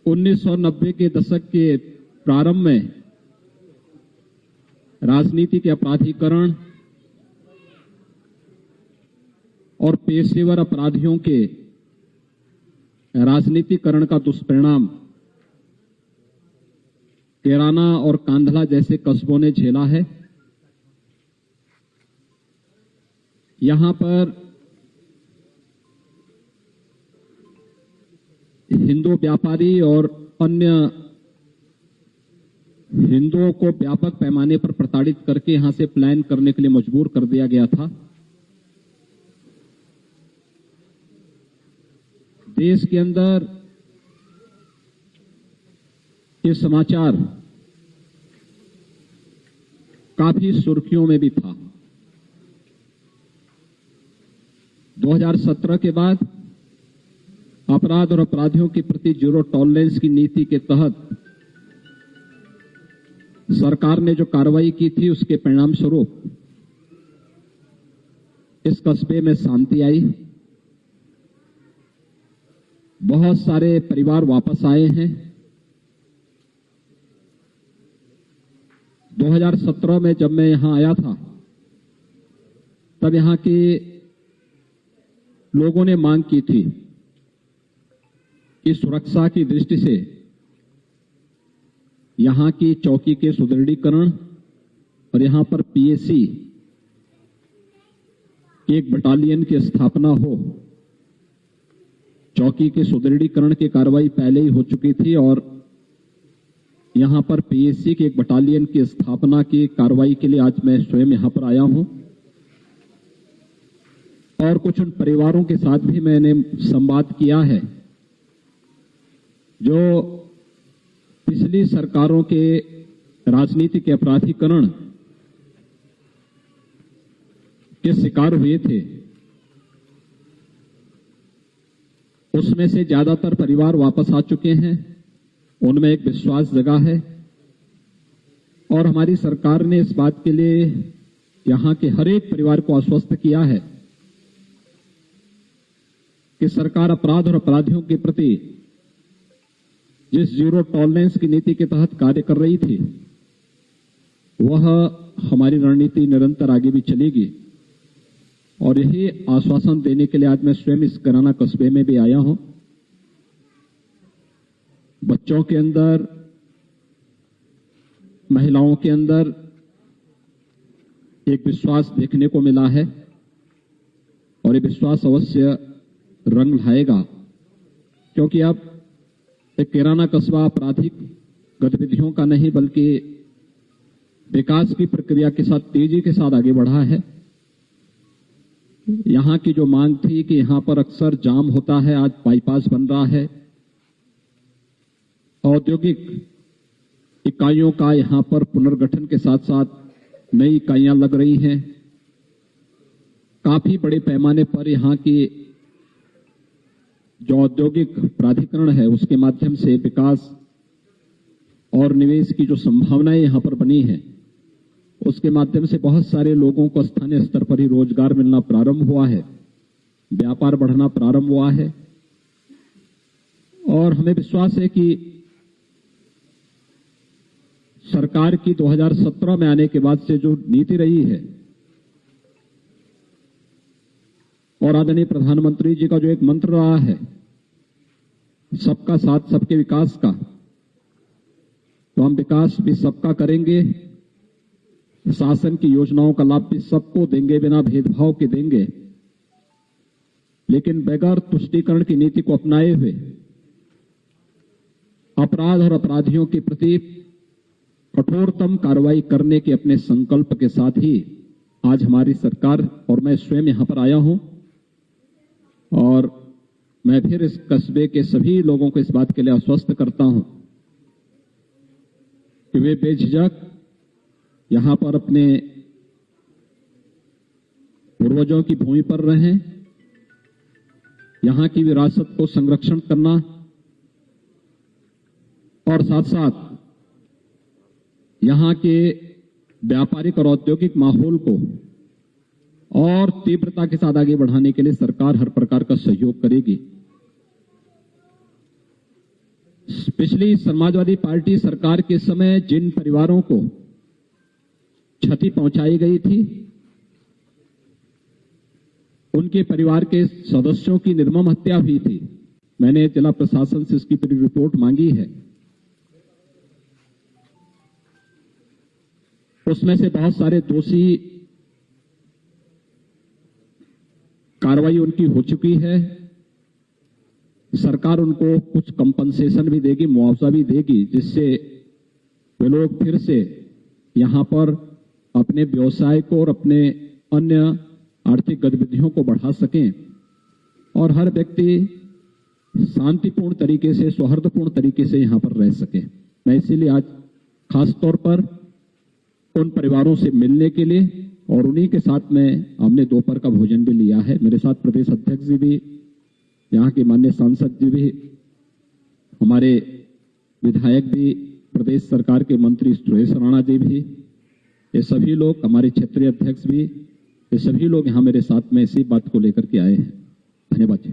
1990 के दशक के प्रारंभ में राजनीति के अपराधीकरण और पेशेवर अपराधियों के राजनीतिकरण का दुष्परिणाम कैराना और कांधला जैसे कस्बों ने झेला है। यहां पर हिंदू व्यापारी और अन्य हिंदुओं को व्यापक पैमाने पर प्रताड़ित करके यहां से पलायन करने के लिए मजबूर कर दिया गया था। देश के अंदर ये समाचार काफी सुर्खियों में भी था। 2017 के बाद अपराध और अपराधियों के प्रति जीरो टॉलरेंस की नीति के तहत सरकार ने जो कार्रवाई की थी, उसके परिणाम स्वरूप इस कस्बे में शांति आई। बहुत सारे परिवार वापस आए हैं। 2017 में जब मैं यहां आया था, तब यहां के लोगों ने मांग की थी कि सुरक्षा की दृष्टि से यहां की चौकी के सुदृढ़ीकरण और यहां पर पीएसी की एक बटालियन की स्थापना हो। चौकी के सुदृढ़ीकरण की कार्रवाई पहले ही हो चुकी थी और यहां पर पीएसी की एक बटालियन की स्थापना की कार्रवाई के लिए आज मैं स्वयं यहां पर आया हूं और कुछ उन परिवारों के साथ भी मैंने संवाद किया है जो पिछली सरकारों के राजनीतिक अपराधीकरण के शिकार हुए थे। उसमें से ज्यादातर परिवार वापस आ चुके हैं। उनमें एक विश्वास जगा है और हमारी सरकार ने इस बात के लिए यहां के हर एक परिवार को आश्वस्त किया है कि सरकार अपराध और अपराधियों के प्रति जिस जीरो टॉलरेंस की नीति के तहत कार्य कर रही थी, वह हमारी रणनीति निरंतर आगे भी चलेगी। और यही आश्वासन देने के लिए आज मैं स्वयं इस कैराना कस्बे में भी आया हूं। बच्चों के अंदर, महिलाओं के अंदर एक विश्वास देखने को मिला है और ये विश्वास अवश्य रंग लाएगा, क्योंकि अब कैराना कस्बा आपराधिक गतिविधियों का नहीं बल्कि विकास की प्रक्रिया के साथ तेजी के साथ आगे बढ़ा है। यहां की जो मांग थी कि यहां पर अक्सर जाम होता है, आज बाईपास बन रहा है। औद्योगिक इकाइयों का यहां पर पुनर्गठन के साथ साथ नई इकाइयां लग रही हैं। काफी बड़े पैमाने पर यहां की जो औद्योगिक प्राधिकरण है, उसके माध्यम से विकास और निवेश की जो संभावनाएं यहां पर बनी है, उसके माध्यम से बहुत सारे लोगों को स्थानीय स्तर पर ही रोजगार मिलना प्रारंभ हुआ है, व्यापार बढ़ना प्रारंभ हुआ है। और हमें विश्वास है कि सरकार की 2017 में आने के बाद से जो नीति रही है और आदरणीय प्रधानमंत्री जी का जो एक मंत्र रहा है, सबका साथ सबके विकास का, तो हम विकास भी सबका करेंगे, शासन की योजनाओं का लाभ भी सबको देंगे, बिना भेदभाव के देंगे, लेकिन बगैर तुष्टीकरण की नीति को अपनाए हुए अपराध और अपराधियों के प्रति कठोरतम कार्रवाई करने के अपने संकल्प के साथ ही आज हमारी सरकार और मैं स्वयं यहां पर आया हूं। और मैं फिर इस कस्बे के सभी लोगों को इस बात के लिए आश्वस्त करता हूं कि वे बेझिझक यहां पर अपने पूर्वजों की भूमि पर रहें। यहां की विरासत को संरक्षण करना और साथ साथ यहां के व्यापारिक और औद्योगिक माहौल को और तीव्रता के साथ आगे बढ़ाने के लिए सरकार हर प्रकार का सहयोग करेगी। पिछली समाजवादी पार्टी सरकार के समय जिन परिवारों को क्षति पहुंचाई गई थी, उनके परिवार के सदस्यों की निर्मम हत्या हुई थी। मैंने जिला प्रशासन से इसकी पूरी रिपोर्ट मांगी है। उसमें से बहुत सारे दोषी कार्रवाई उनकी हो चुकी है। सरकार उनको कुछ कंपनसेशन भी देगी, मुआवजा भी देगी, जिससे वे लोग फिर से यहां पर अपने व्यवसाय को और अपने अन्य आर्थिक गतिविधियों को बढ़ा सकें और हर व्यक्ति शांतिपूर्ण तरीके से, सौहार्दपूर्ण तरीके से यहां पर रह सके। मैं इसीलिए आज खास तौर पर उन परिवारों से मिलने के लिए और उन्हीं के साथ में हमने दोपहर का भोजन भी लिया है। मेरे साथ प्रदेश अध्यक्ष जी भी, यहाँ के माननीय सांसद जी भी, हमारे विधायक भी, प्रदेश सरकार के मंत्री सुरेश राणा जी भी, ये सभी लोग, हमारे क्षेत्रीय अध्यक्ष भी, ये सभी लोग यहाँ मेरे साथ में इसी बात को लेकर के आए हैं। धन्यवाद जी।